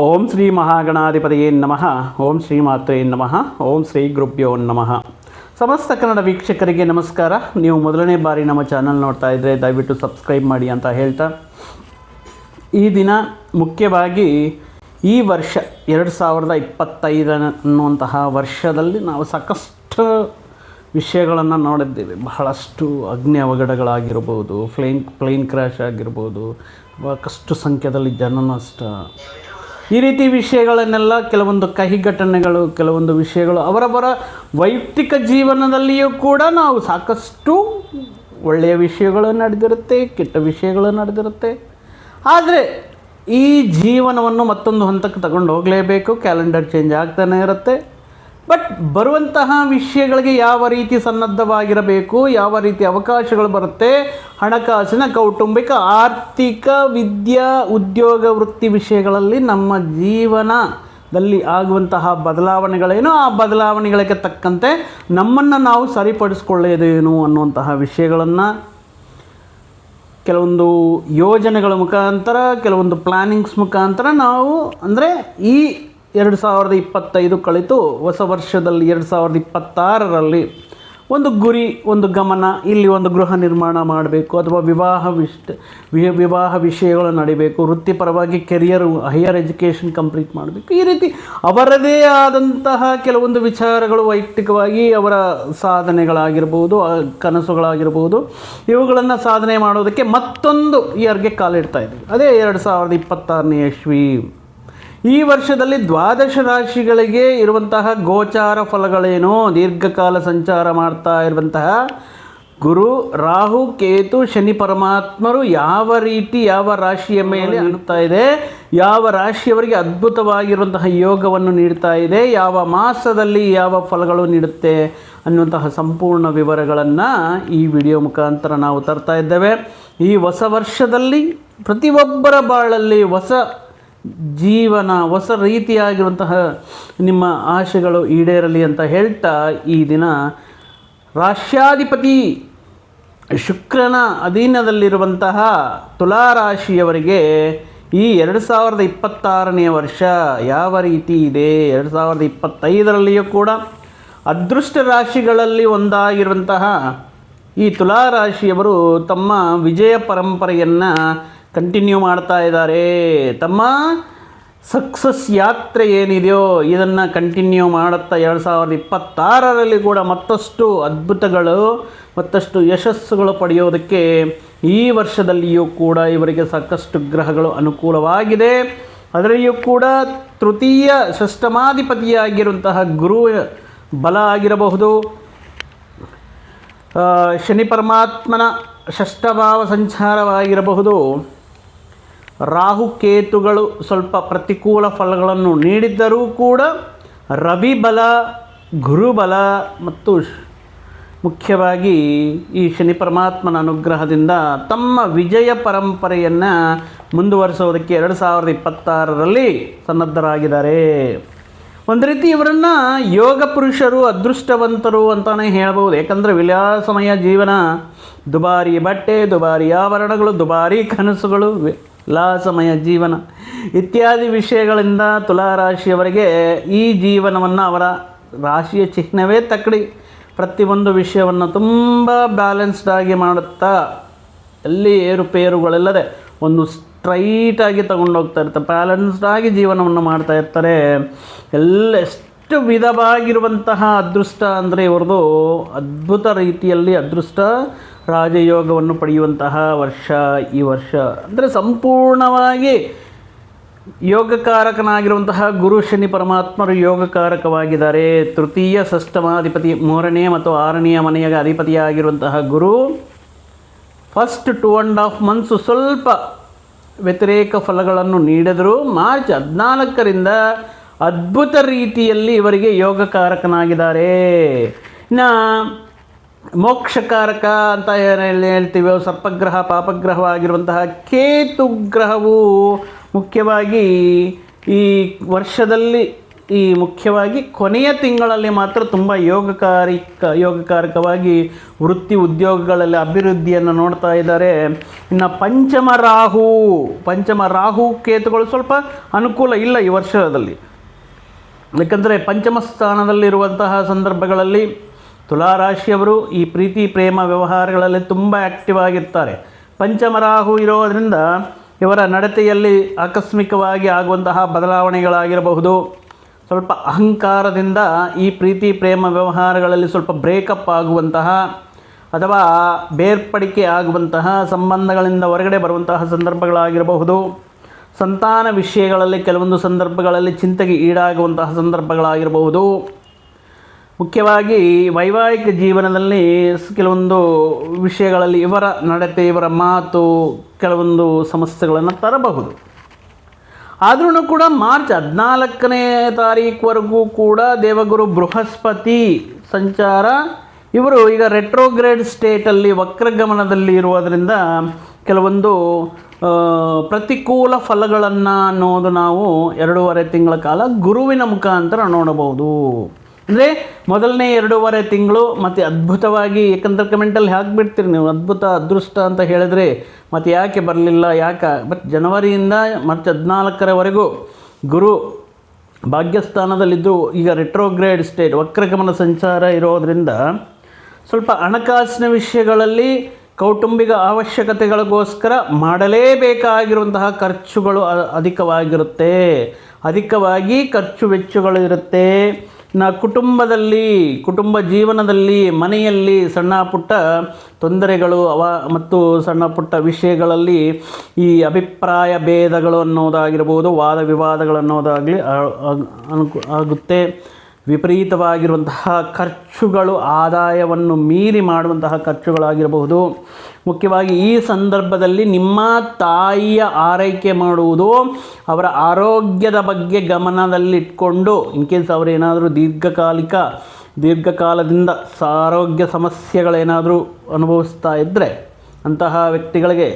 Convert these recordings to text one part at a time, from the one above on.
ಓಂ ಶ್ರೀ ಮಹಾಗಣಾಧಿಪತಿಯೇ ನಮಃ. ಓಂ ಶ್ರೀ ಮಾತ್ರೇ ನಮಃ. ಓಂ ಶ್ರೀ ಗುರುಭ್ಯೋ ನಮಃ. ಸಮಸ್ತ ಕನ್ನಡ ವೀಕ್ಷಕರಿಗೆ ನಮಸ್ಕಾರ. ನೀವು ಮೊದಲನೇ ಬಾರಿ ನಮ್ಮ ಚಾನಲ್ ನೋಡ್ತಾ ಇದ್ದರೆ ದಯವಿಟ್ಟು ಸಬ್ಸ್ಕ್ರೈಬ್ ಮಾಡಿ ಅಂತ ಹೇಳ್ತಾ, ಈ ದಿನ ಮುಖ್ಯವಾಗಿ ಈ ವರ್ಷ 2025 ಅನ್ನುವಂತಹ ವರ್ಷದಲ್ಲಿ ನಾವು ಸಾಕಷ್ಟು ವಿಷಯಗಳನ್ನು ನೋಡಿದ್ದೇವೆ. ಬಹಳಷ್ಟು ಅಗ್ನಿ ಅವಘಡಗಳಾಗಿರ್ಬೋದು, ಪ್ಲೇನ್ ಕ್ರ್ಯಾಶ್ ಆಗಿರ್ಬೋದು, ಸಾಕಷ್ಟು ಸಂಖ್ಯೆಯಲ್ಲಿ ಜನ ನಷ್ಟ, ಈ ರೀತಿ ವಿಷಯಗಳನ್ನೆಲ್ಲ, ಕೆಲವೊಂದು ಕಹಿ ಘಟನೆಗಳು, ಕೆಲವೊಂದು ವಿಷಯಗಳು ಅವರವರ ವೈಯಕ್ತಿಕ ಜೀವನದಲ್ಲಿಯೂ ಕೂಡ ನಾವು ಸಾಕಷ್ಟು ಒಳ್ಳೆಯ ವಿಷಯಗಳು ನಡೆದಿರುತ್ತೆ, ಕೆಟ್ಟ ವಿಷಯಗಳು ನಡೆದಿರುತ್ತೆ. ಆದರೆ ಈ ಜೀವನವನ್ನು ಮತ್ತೊಂದು ಹಂತಕ್ಕೆ ತಗೊಂಡು ಹೋಗಲೇಬೇಕು. ಕ್ಯಾಲೆಂಡರ್ ಚೇಂಜ್ ಆಗ್ತಾನೆ ಇರುತ್ತೆ. ಬಟ್ ಬರುವಂತಹ ವಿಷಯಗಳಿಗೆ ಯಾವ ರೀತಿ ಸನ್ನದ್ಧವಾಗಿರಬೇಕು, ಯಾವ ರೀತಿ ಅವಕಾಶಗಳು ಬರುತ್ತೆ, ಹಣಕಾಸಿನ, ಕೌಟುಂಬಿಕ, ಆರ್ಥಿಕ, ವಿದ್ಯಾ, ಉದ್ಯೋಗ, ವೃತ್ತಿ ವಿಷಯಗಳಲ್ಲಿ ನಮ್ಮ ಜೀವನದಲ್ಲಿ ಆಗುವಂತಹ ಬದಲಾವಣೆಗಳೇನು, ಆ ಬದಲಾವಣೆಗಳಿಗೆ ತಕ್ಕಂತೆ ನಮ್ಮನ್ನು ನಾವು ಸರಿಪಡಿಸ್ಕೊಳ್ಳೋದೇನು ಅನ್ನುವಂತಹ ವಿಷಯಗಳನ್ನು ಕೆಲವೊಂದು ಯೋಜನೆಗಳ ಮುಖಾಂತರ, ಕೆಲವೊಂದು ಪ್ಲ್ಯಾನಿಂಗ್ಸ್ ಮುಖಾಂತರ ನಾವು, ಅಂದರೆ ಈ 2025 ಕಳಿತು ಹೊಸ ವರ್ಷದಲ್ಲಿ 2026ರಲ್ಲಿ ಒಂದು ಗುರಿ, ಒಂದು ಗಮನ, ಇಲ್ಲಿ ಒಂದು ಗೃಹ ನಿರ್ಮಾಣ ಮಾಡಬೇಕು, ಅಥವಾ ವಿವಾಹ ವಿಷಯಗಳು ನಡಿಬೇಕು, ವೃತ್ತಿಪರವಾಗಿ ಕೆರಿಯರ್, ಹೈಯರ್ ಎಜುಕೇಷನ್ ಕಂಪ್ಲೀಟ್ ಮಾಡಬೇಕು. ಈ ರೀತಿ ಅವರದೇ ಆದಂತಹ ಕೆಲವೊಂದು ವಿಚಾರಗಳು, ವೈಯಕ್ತಿಕವಾಗಿ ಅವರ ಸಾಧನೆಗಳಾಗಿರ್ಬೋದು, ಕನಸುಗಳಾಗಿರ್ಬೋದು, ಇವುಗಳನ್ನು ಸಾಧನೆ ಮಾಡೋದಕ್ಕೆ ಮತ್ತೊಂದು ಇಯರ್ಗೆ ಕಾಲಿಡ್ತಾ ಇದ್ದೀವಿ. ಅದೇ 2026ನೇ ಇಸ್ವಿ. ಈ ವರ್ಷದಲ್ಲಿ 12 ರಾಶಿಗಳಿಗೆ ಇರುವಂತಹ ಗೋಚಾರ ಫಲಗಳೇನು, ದೀರ್ಘಕಾಲ ಸಂಚಾರ ಮಾಡ್ತಾ ಇರುವಂತಹ ಗುರು, ರಾಹು, ಕೇತು, ಶನಿ ಪರಮಾತ್ಮರು ಯಾವ ರೀತಿ ಯಾವ ರಾಶಿಯ ಮೇಲೆ ಅನುಗ್ತಾ ಇದೆ, ಯಾವ ರಾಶಿಯವರಿಗೆ ಅದ್ಭುತವಾಗಿರುವಂತಹ ಯೋಗವನ್ನು ನೀಡ್ತಾ ಇದೆ, ಯಾವ ಮಾಸದಲ್ಲಿ ಯಾವ ಫಲಗಳು ನೀಡುತ್ತೆ ಅನ್ನುವಂತಹ ಸಂಪೂರ್ಣ ವಿವರಗಳನ್ನು ಈ ವಿಡಿಯೋ ಮುಖಾಂತರ ನಾವು ತರ್ತಾ ಇದ್ದೇವೆ. ಈ ಹೊಸ ವರ್ಷದಲ್ಲಿ ಪ್ರತಿಯೊಬ್ಬರ ಬಾಳಲ್ಲಿ ಹೊಸ ಜೀವನ, ಹೊಸ ರೀತಿಯಾಗಿರುವಂತಹ ನಿಮ್ಮ ಆಶೆಗಳು ಈಡೇರಲಿ ಅಂತ ಹೇಳ್ತಾ, ಈ ದಿನ ರಾಶ್ಯಾಧಿಪತಿ ಶುಕ್ರನ ಅಧೀನದಲ್ಲಿರುವಂತಹ ತುಲಾರಾಶಿಯವರಿಗೆ ಈ 2026ನೇ ವರ್ಷ ಯಾವ ರೀತಿ ಇದೆ, 2025ರಲ್ಲಿಯೂ ಕೂಡ ಅದೃಷ್ಟ ರಾಶಿಗಳಲ್ಲಿ ಒಂದಾಗಿರುವಂತಹ ಈ ತುಲಾರಾಶಿಯವರು ತಮ್ಮ ವಿಜಯ ಪರಂಪರೆಯನ್ನು ಕಂಟಿನ್ಯೂ ಮಾಡ್ತಾ ಇದ್ದಾರೆ. ತಮ್ಮ ಸಕ್ಸಸ್ ಯಾತ್ರೆ ಏನಿದೆಯೋ ಇದನ್ನು ಕಂಟಿನ್ಯೂ ಮಾಡುತ್ತಾ 2026ರಲ್ಲಿ ಕೂಡ ಮತ್ತಷ್ಟು ಅದ್ಭುತಗಳು, ಮತ್ತಷ್ಟು ಯಶಸ್ಸುಗಳು ಪಡೆಯೋದಕ್ಕೆ ಈ ವರ್ಷದಲ್ಲಿಯೂ ಕೂಡ ಇವರಿಗೆ ಸಾಕಷ್ಟು ಗ್ರಹಗಳು ಅನುಕೂಲವಾಗಿದೆ. ಅದರಲ್ಲಿಯೂ ಕೂಡ ತೃತೀಯ ಷಷ್ಠಮಾಧಿಪತಿಯಾಗಿರುವಂತಹ ಗುರು ಬಲ ಆಗಿರಬಹುದು, ಶನಿ ಪರಮಾತ್ಮನ ಷಷ್ಠಭಾವ ಸಂಚಾರವಾಗಿರಬಹುದು, ರಾಹು ಕೇತುಗಳು ಸ್ವಲ್ಪ ಪ್ರತಿಕೂಲ ಫಲಗಳನ್ನು ನೀಡಿದ್ದರೂ ಕೂಡ ರವಿ ಬಲ, ಗುರುಬಲ ಮತ್ತು ಮುಖ್ಯವಾಗಿ ಈ ಶನಿ ಪರಮಾತ್ಮನ ಅನುಗ್ರಹದಿಂದ ತಮ್ಮ ವಿಜಯ ಪರಂಪರೆಯನ್ನು ಮುಂದುವರಿಸೋದಕ್ಕೆ 2026ರಲ್ಲಿ ಸನ್ನದ್ಧರಾಗಿದ್ದಾರೆ. ಒಂದು ರೀತಿ ಇವರನ್ನು ಯೋಗ ಪುರುಷರು, ಅದೃಷ್ಟವಂತರು ಅಂತಲೇ ಹೇಳ್ಬೋದು. ಯಾಕಂದರೆ ವಿಲಾಸಮಯ ಜೀವನ, ದುಬಾರಿ ಬಟ್ಟೆ, ದುಬಾರಿ ಆಭರಣಗಳು, ದುಬಾರಿ ಕನಸುಗಳು, ವಿಲಾಸಮಯ ಜೀವನ ಇತ್ಯಾದಿ ವಿಷಯಗಳಿಂದ ತುಲಾರಾಶಿಯವರಿಗೆ ಈ ಜೀವನವನ್ನು, ಅವರ ರಾಶಿಯ ಚಿಹ್ನವೇ ತಕ್ಕಡಿ, ಪ್ರತಿಯೊಂದು ವಿಷಯವನ್ನು ತುಂಬ ಬ್ಯಾಲೆನ್ಸ್ಡಾಗಿ ಮಾಡುತ್ತಾ, ಎಲ್ಲಿ ಏರುಪೇರುಗಳಿಲ್ಲದೆ ಒಂದು ಸ್ಟ್ರೈಟಾಗಿ ತಗೊಂಡೋಗ್ತಾ ಇರ್ತಾರೆ, ಬ್ಯಾಲೆನ್ಸ್ಡಾಗಿ ಜೀವನವನ್ನು ಮಾಡ್ತಾ ಇರ್ತಾರೆ. ಎಷ್ಟು ವಿಧವಾಗಿರುವಂತಹ ಅದೃಷ್ಟ ಅಂದರೆ ಇವ್ರದ್ದು ಅದ್ಭುತ ರೀತಿಯಲ್ಲಿ ಅದೃಷ್ಟ ರಾಜಯೋಗವನ್ನು ಪಡೆಯುವಂತಹ ವರ್ಷ ಈ ವರ್ಷ. ಅಂದರೆ ಸಂಪೂರ್ಣವಾಗಿ ಯೋಗಕಾರಕನಾಗಿರುವಂತಹ ಗುರು ಶನಿ ಪರಮಾತ್ಮರು ಯೋಗಕಾರಕವಾಗಿದ್ದಾರೆ. ತೃತೀಯ ಷಷ್ಠಮಾಧಿಪತಿ, 3ನೇ ಮತ್ತು 6ನೇ ಮನೆಯ ಅಧಿಪತಿಯಾಗಿರುವಂತಹ ಗುರು ಫಸ್ಟ್ 2.5 ಮಂತ್ಸು ಸ್ವಲ್ಪ ವ್ಯತಿರೇಕ ಫಲಗಳನ್ನು ನೀಡಿದರು. ಮಾರ್ಚ್ 14ರಿಂದ ಅದ್ಭುತ ರೀತಿಯಲ್ಲಿ ಇವರಿಗೆ ಯೋಗಕಾರಕನಾಗಿದ್ದಾರೆ. ಇನ್ನು ಮೋಕ್ಷಕಾರಕ ಅಂತ ಹೇಳ್ತೀವಿ, ಸರ್ಪಗ್ರಹ, ಪಾಪಗ್ರಹವಾಗಿರುವಂತಹ ಕೇತು ಗ್ರಹವು ಮುಖ್ಯವಾಗಿ ಈ ವರ್ಷದಲ್ಲಿ ಈ ಮುಖ್ಯವಾಗಿ ಕೊನೆಯ ತಿಂಗಳಲ್ಲಿ ಮಾತ್ರ ತುಂಬ ಯೋಗಕಾರಕವಾಗಿ ವೃತ್ತಿ ಉದ್ಯೋಗಗಳಲ್ಲಿ ಅಭಿವೃದ್ಧಿಯನ್ನು ನೋಡ್ತಾ ಇದ್ದಾರೆ. ಇನ್ನು ಪಂಚಮ ರಾಹು ಕೇತುಗಳು ಸ್ವಲ್ಪ ಅನುಕೂಲ ಇಲ್ಲ ಈ ವರ್ಷದಲ್ಲಿ. ಯಾಕಂದರೆ ಪಂಚಮ ಸ್ಥಾನದಲ್ಲಿರುವಂತಹ ಸಂದರ್ಭಗಳಲ್ಲಿ ತುಲಾರಾಶಿಯವರು ಈ ಪ್ರೀತಿ ಪ್ರೇಮ ವ್ಯವಹಾರಗಳಲ್ಲಿ ತುಂಬ ಆ್ಯಕ್ಟಿವ್ ಆಗಿರ್ತಾರೆ. ಪಂಚಮ ರಾಹು ಇರೋದರಿಂದ ಇವರ ನಡತೆಯಲ್ಲಿ ಆಕಸ್ಮಿಕವಾಗಿ ಆಗುವಂತಹ ಬದಲಾವಣೆಗಳಾಗಿರಬಹುದು. ಸ್ವಲ್ಪ ಅಹಂಕಾರದಿಂದ ಈ ಪ್ರೀತಿ ಪ್ರೇಮ ವ್ಯವಹಾರಗಳಲ್ಲಿ ಸ್ವಲ್ಪ ಬ್ರೇಕಪ್ ಆಗುವಂತಹ ಅಥವಾ ಬೇರ್ಪಡಿಕೆ ಆಗುವಂತಹ, ಸಂಬಂಧಗಳಿಂದ ಹೊರಗಡೆ ಬರುವಂತಹ ಸಂದರ್ಭಗಳಾಗಿರಬಹುದು. ಸಂತಾನ ವಿಷಯಗಳಲ್ಲಿ ಕೆಲವೊಂದು ಸಂದರ್ಭಗಳಲ್ಲಿ ಚಿಂತೆಗೆ ಈಡಾಗುವಂತಹ ಸಂದರ್ಭಗಳಾಗಿರಬಹುದು. ಮುಖ್ಯವಾಗಿ ವೈವಾಹಿಕ ಜೀವನದಲ್ಲಿ ಕೆಲವೊಂದು ವಿಷಯಗಳಲ್ಲಿ ಇವರ ನಡತೆ, ಇವರ ಮಾತು ಕೆಲವೊಂದು ಸಮಸ್ಯೆಗಳನ್ನು ತರಬಹುದು. ಆದ್ರೂ ಕೂಡ ಮಾರ್ಚ್ 14ನೇ ತಾರೀಕುವರೆಗೂ ಕೂಡ ದೇವಗುರು ಬೃಹಸ್ಪತಿ ಸಂಚಾರ, ಇವರು ಈಗ ರೆಟ್ರೋಗ್ರೇಡ್ ಸ್ಟೇಟಲ್ಲಿ ವಕ್ರಗಮನದಲ್ಲಿ ಇರುವುದರಿಂದ ಕೆಲವೊಂದು ಪ್ರತಿಕೂಲ ಫಲಗಳನ್ನು ಅನ್ನೋದು ನಾವು 2.5 ತಿಂಗಳ ಕಾಲ ಗುರುವಿನ ಮುಖಾಂತರ ನೋಡಬಹುದು. ಅಂದರೆ ಮೊದಲನೇ 2.5 ತಿಂಗಳು ಮತ್ತು ಅದ್ಭುತವಾಗಿ, ಯಾಕಂದ್ರೆ ಕಮೆಂಟಲ್ಲಿ ಹಾಕಿಬಿಡ್ತೀರಿ ನೀವು ಅದ್ಭುತ ಅದೃಷ್ಟ ಅಂತ ಹೇಳಿದರೆ ಮತ್ತು ಯಾಕೆ ಬರಲಿಲ್ಲ ಬಟ್ ಜನವರಿಯಿಂದ ಮಾರ್ಚ್ 14ರವರೆಗೂ ಗುರು ಭಾಗ್ಯಸ್ಥಾನದಲ್ಲಿದ್ದು ಈಗ ರೆಟ್ರೋಗ್ರೇಡ್ ಸ್ಟೇಟ್ ವಕ್ರಗಮನ ಸಂಚಾರ ಇರೋದರಿಂದ ಸ್ವಲ್ಪ ಹಣಕಾಸಿನ ವಿಷಯಗಳಲ್ಲಿ ಕೌಟುಂಬಿಕ ಅವಶ್ಯಕತೆಗಳಿಗೋಸ್ಕರ ಮಾಡಲೇಬೇಕಾಗಿರುವಂತಹ ಖರ್ಚುಗಳು ಅಧಿಕವಾಗಿ ಖರ್ಚು ವೆಚ್ಚಗಳು ಇರುತ್ತೆ. ಕುಟುಂಬ ಜೀವನದಲ್ಲಿ ಮನೆಯಲ್ಲಿ ಸಣ್ಣ ಪುಟ್ಟ ತೊಂದರೆಗಳು ಮತ್ತು ಸಣ್ಣ ಪುಟ್ಟ ವಿಷಯಗಳಲ್ಲಿ ಈ ಅಭಿಪ್ರಾಯ ಭೇದಗಳು ಅನ್ನೋದಾಗಿರ್ಬೋದು, ವಾದ ವಿವಾದಗಳು ಅನ್ನೋದಾಗಲಿ ಆಗುತ್ತೆ. ವಿಪರೀತವಾಗಿರುವಂತಹ ಖರ್ಚುಗಳು, ಆದಾಯವನ್ನು ಮೀರಿ ಮಾಡುವಂತಹ ಖರ್ಚುಗಳಾಗಿರಬಹುದು. ಮುಖ್ಯವಾಗಿ ಈ ಸಂದರ್ಭದಲ್ಲಿ ನಿಮ್ಮ ತಾಯಿಯ ಆರೈಕೆ ಮಾಡುವುದು, ಅವರ ಆರೋಗ್ಯದ ಬಗ್ಗೆ ಗಮನದಲ್ಲಿಟ್ಕೊಂಡು, ಇನ್ ಕೇಸ್ ಅವರೇನಾದರೂ ದೀರ್ಘಕಾಲದಿಂದ ಆರೋಗ್ಯ ಸಮಸ್ಯೆಗಳೇನಾದರೂ ಅನುಭವಿಸ್ತಾ ಇದ್ದರೆ ಅಂತಹ ವ್ಯಕ್ತಿಗಳಿಗೆ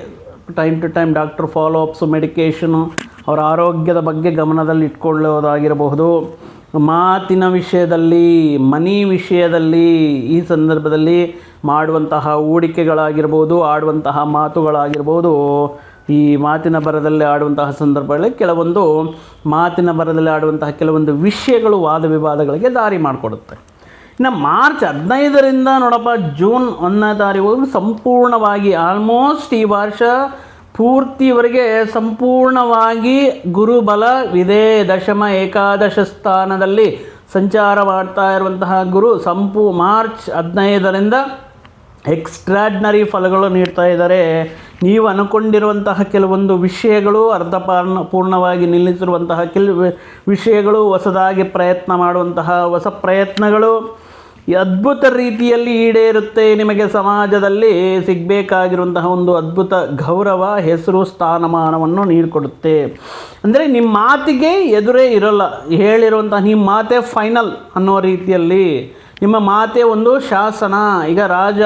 ಟೈಮ್ ಟು ಟೈಮ್ ಡಾಕ್ಟರ್ ಫಾಲೋಅಪ್ಸು, ಮೆಡಿಕೇಷನು, ಅವರ ಆರೋಗ್ಯದ ಬಗ್ಗೆ ಗಮನದಲ್ಲಿ ಇಟ್ಕೊಳ್ಳೋದಾಗಿರಬಹುದು. ಮಾತಿನ ವಿಷಯದಲ್ಲಿ, ಮನಿ ವಿಷಯದಲ್ಲಿ ಈ ಸಂದರ್ಭದಲ್ಲಿ ಮಾಡುವಂತಹ ಹೂಡಿಕೆಗಳಾಗಿರ್ಬೋದು, ಆಡುವಂತಹ ಮಾತುಗಳಾಗಿರ್ಬೋದು, ಈ ಮಾತಿನ ಬರದಲ್ಲಿ ಆಡುವಂತಹ ಸಂದರ್ಭಗಳಲ್ಲಿ ಕೆಲವೊಂದು ವಿಷಯಗಳು ವಾದ ವಿವಾದಗಳಿಗೆ ದಾರಿ ಮಾಡಿಕೊಡುತ್ತೆ. ಇನ್ನು ಮಾರ್ಚ್ 15ರಿಂದ ನೋಡಪ್ಪ ಜೂನ್ 1ನೇ ತಾರೀಕು ಸಂಪೂರ್ಣವಾಗಿ ಆಲ್ಮೋಸ್ಟ್ ಈ ವರ್ಷ ಪೂರ್ತಿವರೆಗೆ ಸಂಪೂರ್ಣವಾಗಿ ಗುರುಬಲವಿದೆ. ದಶಮ ಏಕಾದಶ ಸ್ಥಾನದಲ್ಲಿ ಸಂಚಾರ ಮಾಡ್ತಾ ಇರುವಂತಹ ಗುರು ಮಾರ್ಚ್ 15ರಿಂದ ಎಕ್ಸ್ಟ್ರಾರ್ಡಿನರಿ ಫಲಗಳು ನೀಡ್ತಾ ಇದ್ದಾರೆ. ನೀವು ಅನ್ಕೊಂಡಿರುವಂತಹ ಕೆಲವೊಂದು ವಿಷಯಗಳು ಪೂರ್ಣವಾಗಿ ನಿಲ್ಲಿಸಿರುವಂತಹ ಕೆಲವು ವಿಷಯಗಳು, ಹೊಸದಾಗಿ ಪ್ರಯತ್ನ ಮಾಡುವಂತಹ ಹೊಸ ಪ್ರಯತ್ನಗಳು ಅದ್ಭುತ ರೀತಿಯಲ್ಲಿ ಈಡೇರುತ್ತೆ. ನಿಮಗೆ ಸಮಾಜದಲ್ಲಿ ಸಿಗಬೇಕಾಗಿರುವಂತಹ ಒಂದು ಅದ್ಭುತ ಗೌರವ, ಹೆಸರು, ಸ್ಥಾನಮಾನವನ್ನು ನೀಡಿಕೊಡುತ್ತೆ. ಅಂದರೆ ನಿಮ್ಮ ಮಾತಿಗೆ ಎದುರೇ ಇರೋಲ್ಲ, ಹೇಳಿರುವಂತಹ ನಿಮ್ಮ ಮಾತೇ ಫೈನಲ್ ಅನ್ನೋ ರೀತಿಯಲ್ಲಿ ನಿಮ್ಮ ಮಾತೇ ಒಂದು ಶಾಸನ. ಈಗ ರಾಜ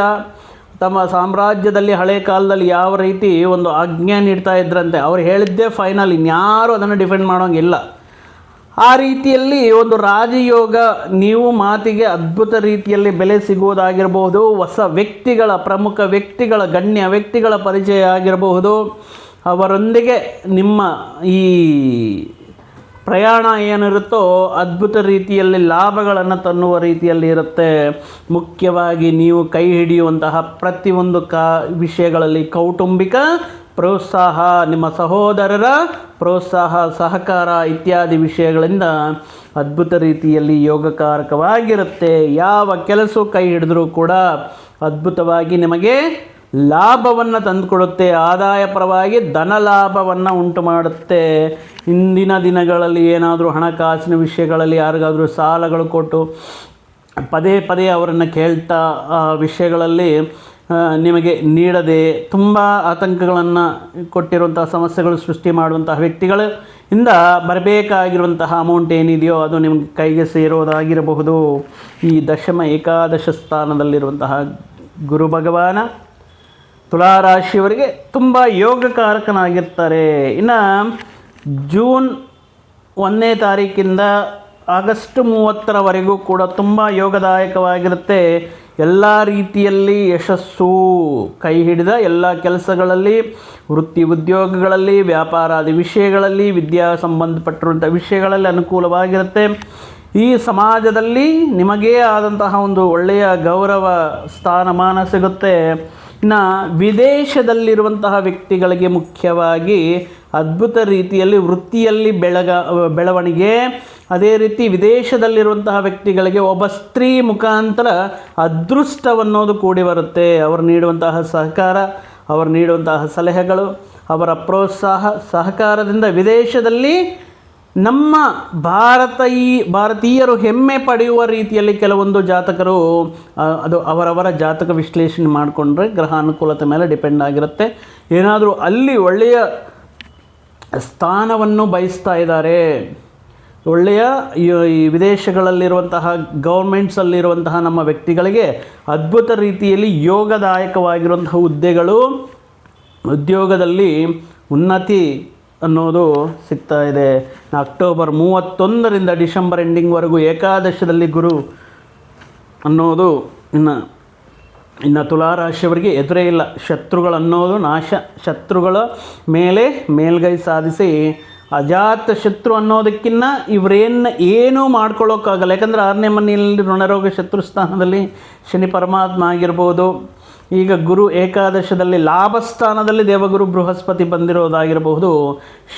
ತಮ್ಮ ಸಾಮ್ರಾಜ್ಯದಲ್ಲಿ ಹಳೆ ಕಾಲದಲ್ಲಿ ಯಾವ ರೀತಿ ಒಂದು ಆಜ್ಞೆ ನೀಡ್ತಾ ಇದ್ರಂತೆ, ಅವ್ರು ಹೇಳಿದ್ದೇ ಫೈನಲ್, ಇನ್ಯಾರು ಅದನ್ನು ಡಿಫೆಂಡ್ ಮಾಡೋಂಗಿಲ್ಲ. ಆ ರೀತಿಯಲ್ಲಿ ಒಂದು ರಾಜಯೋಗ, ನೀವು ಮಾತಿಗೆ ಅದ್ಭುತ ರೀತಿಯಲ್ಲಿ ಬೆಲೆ ಸಿಗುವುದಾಗಿರಬಹುದು. ಹೊಸ ವ್ಯಕ್ತಿಗಳ, ಪ್ರಮುಖ ವ್ಯಕ್ತಿಗಳ, ಗಣ್ಯ ವ್ಯಕ್ತಿಗಳ ಪರಿಚಯ ಆಗಿರಬಹುದು. ಅವರೊಂದಿಗೆ ನಿಮ್ಮ ಈ ಪ್ರಯಾಣ ಏನಿರುತ್ತೋ ಅದ್ಭುತ ರೀತಿಯಲ್ಲಿ ಲಾಭಗಳನ್ನು ತನ್ನುವ ರೀತಿಯಲ್ಲಿ ಇರುತ್ತೆ. ಮುಖ್ಯವಾಗಿ ನೀವು ಕೈ ಹಿಡಿಯುವಂತಹ ಪ್ರತಿಯೊಂದು ವಿಷಯಗಳಲ್ಲಿ ಕೌಟುಂಬಿಕ ಪ್ರೋತ್ಸಾಹ, ನಿಮ್ಮ ಸಹೋದರರ ಪ್ರೋತ್ಸಾಹ, ಸಹಕಾರ ಇತ್ಯಾದಿ ವಿಷಯಗಳಿಂದ ಅದ್ಭುತ ರೀತಿಯಲ್ಲಿ ಯೋಗಕಾರಕವಾಗಿರುತ್ತೆ. ಯಾವ ಕೆಲಸ ಕೈ ಹಿಡಿದ್ರೂ ಕೂಡ ಅದ್ಭುತವಾಗಿ ನಿಮಗೆ ಲಾಭವನ್ನು ತಂದುಕೊಡುತ್ತೆ. ಆದಾಯ ಪರವಾಗಿ ಧನ ಲಾಭವನ್ನು ಉಂಟು ಮಾಡುತ್ತೆ. ಇಂದಿನ ದಿನಗಳಲ್ಲಿ ಏನಾದರೂ ಹಣಕಾಸಿನ ವಿಷಯಗಳಲ್ಲಿ ಯಾರಿಗಾದರೂ ಸಾಲಗಳು ಕೊಟ್ಟು ಪದೇ ಅವರನ್ನು ಕೇಳ್ತಾ ವಿಷಯಗಳಲ್ಲಿ ನಿಮಗೆ ನೀಡದೆ ತುಂಬ ಆತಂಕಗಳನ್ನು ಕೊಟ್ಟಿರುವಂತಹ ಸಮಸ್ಯೆಗಳು ಸೃಷ್ಟಿ ಮಾಡುವಂತಹ ವ್ಯಕ್ತಿಗಳು ಇಂದ ಬರಬೇಕಾಗಿರುವಂತಹ ಅಮೌಂಟ್ ಏನಿದೆಯೋ ಅದು ನಿಮಗೆ ಕೈಗೆ ಸೇರೋದಾಗಿರಬಹುದು. ಈ ದಶಮ ಏಕಾದಶ ಸ್ಥಾನದಲ್ಲಿರುವಂತಹ ಗುರು ಭಗವಾನ ತುಲಾರಾಶಿಯವರಿಗೆ ತುಂಬ ಯೋಗಕಾರಕನಾಗಿರ್ತಾರೆ. ಇನ್ನು ಜೂನ್ 1ನೇ ತಾರೀಕಿಂದ ಆಗಸ್ಟ್ 30ರವರೆಗೂ ಕೂಡ ತುಂಬ ಯೋಗದಾಯಕವಾಗಿರುತ್ತೆ. ಎಲ್ಲ ರೀತಿಯಲ್ಲಿ ಯಶಸ್ಸು, ಕೈ ಹಿಡಿದ ಎಲ್ಲ ಕೆಲಸಗಳಲ್ಲಿ, ವೃತ್ತಿ ಉದ್ಯೋಗಗಳಲ್ಲಿ, ವ್ಯಾಪಾರಾದಿ ವಿಷಯಗಳಲ್ಲಿ, ವಿದ್ಯಾ ಸಂಬಂಧಪಟ್ಟಿರುವಂಥ ವಿಷಯಗಳಲ್ಲಿ ಅನುಕೂಲವಾಗಿರುತ್ತೆ. ಈ ಸಮಾಜದಲ್ಲಿ ನಿಮಗೇ ಆದಂತಹ ಒಂದು ಒಳ್ಳೆಯ ಗೌರವ ಸ್ಥಾನಮಾನ ಸಿಗುತ್ತೆ. ಇನ್ನು ವಿದೇಶದಲ್ಲಿರುವಂತಹ ವ್ಯಕ್ತಿಗಳಿಗೆ ಮುಖ್ಯವಾಗಿ ಅದ್ಭುತ ರೀತಿಯಲ್ಲಿ ವೃತ್ತಿಯಲ್ಲಿ ಬೆಳವಣಿಗೆ, ಅದೇ ರೀತಿ ವಿದೇಶದಲ್ಲಿರುವಂತಹ ವ್ಯಕ್ತಿಗಳಿಗೆ ಒಬ್ಬ ಸ್ತ್ರೀ ಮುಖಾಂತರ ಅದೃಷ್ಟವನ್ನೋದು ಕೂಡಿ ಬರುತ್ತೆ. ಅವರು ನೀಡುವಂತಹ ಸಹಕಾರ, ಅವರು ನೀಡುವಂತಹ ಸಲಹೆಗಳು, ಅವರ ಪ್ರೋತ್ಸಾಹ ಸಹಕಾರದಿಂದ ವಿದೇಶದಲ್ಲಿ ನಮ್ಮ ಭಾರತೀಯರು ಹೆಮ್ಮೆ ಪಡೆಯುವ ರೀತಿಯಲ್ಲಿ ಕೆಲವೊಂದು ಜಾತಕರು, ಅದು ಅವರವರ ಜಾತಕ ವಿಶ್ಲೇಷಣೆ ಮಾಡಿಕೊಂಡ್ರೆ ಗ್ರಹ ಅನುಕೂಲತೆ ಮೇಲೆ ಡಿಪೆಂಡ್ ಆಗಿರುತ್ತೆ. ಏನಾದರೂ ಅಲ್ಲಿ ಒಳ್ಳೆಯ ಸ್ಥಾನವನ್ನು ಬಯಸ್ತಾ ಇದ್ದಾರೆ, ಒಳ್ಳೆಯ ಈ ವಿದೇಶಗಳಲ್ಲಿರುವಂತಹ ಗೌರ್ಮೆಂಟ್ಸಲ್ಲಿರುವಂತಹ ನಮ್ಮ ವ್ಯಕ್ತಿಗಳಿಗೆ ಅದ್ಭುತ ರೀತಿಯಲ್ಲಿ ಯೋಗದಾಯಕವಾಗಿರುವಂತಹ ಹುದ್ದೆಗಳು, ಉದ್ಯೋಗದಲ್ಲಿ ಉನ್ನತಿ ಅನ್ನೋದು ಸಿಗ್ತಾ ಇದೆ. ಅಕ್ಟೋಬರ್ 31ರಿಂದ ಡಿಸೆಂಬರ್ ಎಂಡಿಂಗ್ವರೆಗೂ ಏಕಾದಶದಲ್ಲಿ ಗುರು ಅನ್ನೋದು ಇನ್ನು ತುಲಾರಾಶಿಯವರಿಗೆ ಎದುರೇ ಇಲ್ಲ. ಶತ್ರುಗಳನ್ನೋದು ನಾಶ, ಶತ್ರುಗಳ ಮೇಲೆ ಮೇಲ್ಗೈ ಸಾಧಿಸಿ ಅಜಾತ ಶತ್ರು ಅನ್ನೋದಕ್ಕಿಂತ ಏನೂ ಮಾಡ್ಕೊಳ್ಳೋಕ್ಕಾಗಲ್ಲ. ಯಾಕಂದರೆ 6ನೇ ಮನೆಯಲ್ಲಿ ಋಣರೋಗ ಶತ್ರು ಸ್ಥಾನದಲ್ಲಿ ಶನಿ ಪರಮಾತ್ಮ ಆಗಿರ್ಬೋದು. ಈಗ ಗುರು ಏಕಾದಶದಲ್ಲಿ ಲಾಭಸ್ಥಾನದಲ್ಲಿ ದೇವಗುರು ಬೃಹಸ್ಪತಿ ಬಂದಿರೋದಾಗಿರಬಹುದು.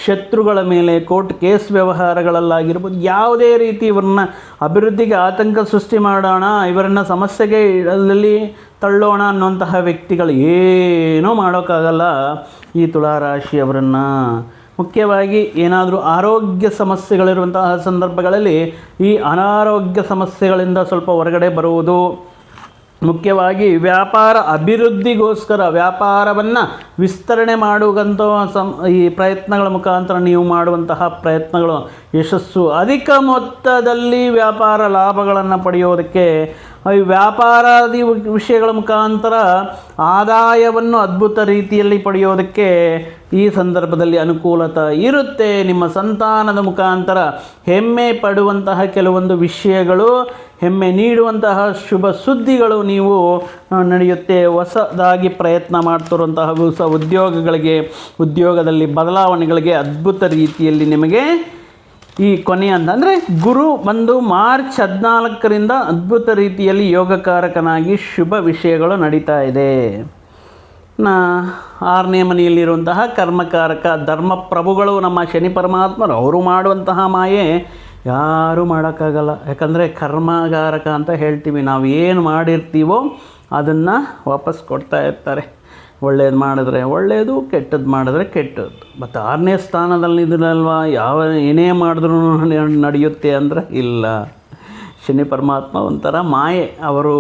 ಶತ್ರುಗಳ ಮೇಲೆ ಕೋರ್ಟ್ ಕೇಸ್ ವ್ಯವಹಾರಗಳಲ್ಲಾಗಿರ್ಬೋದು, ಯಾವುದೇ ರೀತಿ ಇವರನ್ನ ಅಭಿವೃದ್ಧಿಗೆ ಆತಂಕ ಸೃಷ್ಟಿ ಮಾಡೋಣ, ಇವರನ್ನು ಸಮಸ್ಯೆಗೆ ತಳ್ಳೋಣ ಅನ್ನುವಂತಹ ವ್ಯಕ್ತಿಗಳು ಏನೂ ಮಾಡೋಕ್ಕಾಗಲ್ಲ ಈ ತುಲಾರಾಶಿಯವರನ್ನು. ಮುಖ್ಯವಾಗಿ ಏನಾದರೂ ಆರೋಗ್ಯ ಸಮಸ್ಯೆಗಳಿರುವಂತಹ ಸಂದರ್ಭಗಳಲ್ಲಿ ಈ ಅನಾರೋಗ್ಯ ಸಮಸ್ಯೆಗಳಿಂದ ಸ್ವಲ್ಪ ಹೊರಗಡೆ ಬರುವುದು, ಮುಖ್ಯವಾಗಿ ವ್ಯಾಪಾರ ಅಭಿವೃದ್ಧಿಗೋಸ್ಕರ ವ್ಯಾಪಾರವನ್ನು ವಿಸ್ತರಣೆ ಮಾಡುವಂಥ ಈ ಪ್ರಯತ್ನಗಳ ಮುಖಾಂತರ ನೀವು ಮಾಡುವಂತಹ ಪ್ರಯತ್ನಗಳು ಯಶಸ್ಸು, ಅಧಿಕ ಮೊತ್ತದಲ್ಲಿ ವ್ಯಾಪಾರ ಲಾಭಗಳನ್ನು ಪಡೆಯೋದಕ್ಕೆ, ಈ ವ್ಯಾಪಾರಾದಿ ವಿಷಯಗಳ ಮುಖಾಂತರ ಆದಾಯವನ್ನು ಅದ್ಭುತ ರೀತಿಯಲ್ಲಿ ಪಡೆಯೋದಕ್ಕೆ ಈ ಸಂದರ್ಭದಲ್ಲಿ ಅನುಕೂಲತೆ ಇರುತ್ತೆ. ನಿಮ್ಮ ಸಂತಾನದ ಮುಖಾಂತರ ಹೆಮ್ಮೆ ಪಡುವಂತಹ ಕೆಲವೊಂದು ವಿಷಯಗಳು, ಹೆಮ್ಮೆ ನೀಡುವಂತಹ ಶುಭ ಸುದ್ದಿಗಳು ನೀವು ನಡೆಯುತ್ತೆ. ಹೊಸದಾಗಿ ಪ್ರಯತ್ನ ಮಾಡ್ತಿರುವಂತಹ ಹೊಸ ಉದ್ಯೋಗದಲ್ಲಿ ಬದಲಾವಣೆಗಳಿಗೆ ಅದ್ಭುತ ರೀತಿಯಲ್ಲಿ ನಿಮಗೆ ಈ ಕೊನೆಯ ಅಂದರೆ ಗುರು ಬಂದು ಮಾರ್ಚ್ 14ರಿಂದ ಅದ್ಭುತ ರೀತಿಯಲ್ಲಿ ಯೋಗಕಾರಕನಾಗಿ ಶುಭ ವಿಷಯಗಳು ನಡೀತಾ ಇದೆ. 6ನೇ ಮನೆಯಲ್ಲಿರುವಂತಹ ಕರ್ಮಕಾರಕ ಧರ್ಮಪ್ರಭುಗಳು ನಮ್ಮ ಶನಿ ಪರಮಾತ್ಮರು, ಅವರು ಮಾಡುವಂತಹ ಮಾಯೆ ಯಾರೂ ಮಾಡೋಕ್ಕಾಗಲ್ಲ. ಯಾಕಂದರೆ ಕರ್ಮಕಾರಕ ಅಂತ ಹೇಳ್ತೀವಿ, ನಾವು ಏನು ಮಾಡಿರ್ತೀವೋ ಅದನ್ನು ವಾಪಸ್ ಕೊಡ್ತಾ ಇರ್ತಾರೆ. ಒಳ್ಳೇದು ಮಾಡಿದ್ರೆ ಒಳ್ಳೆಯದು, ಕೆಟ್ಟದ್ದು ಮಾಡಿದ್ರೆ ಕೆಟ್ಟದ್ದು. ಮತ್ತು 6ನೇ ಸ್ಥಾನದಲ್ಲಿ ಇದ್ರಲ್ವಾ, ಏನೇ ಮಾಡಿದ್ರೂ ನಡೆಯುತ್ತೆ ಅಂದರೆ ಇಲ್ಲ. ಶನಿ ಪರಮಾತ್ಮ ಒಂಥರ ಮಾಯೆ. ಅವರು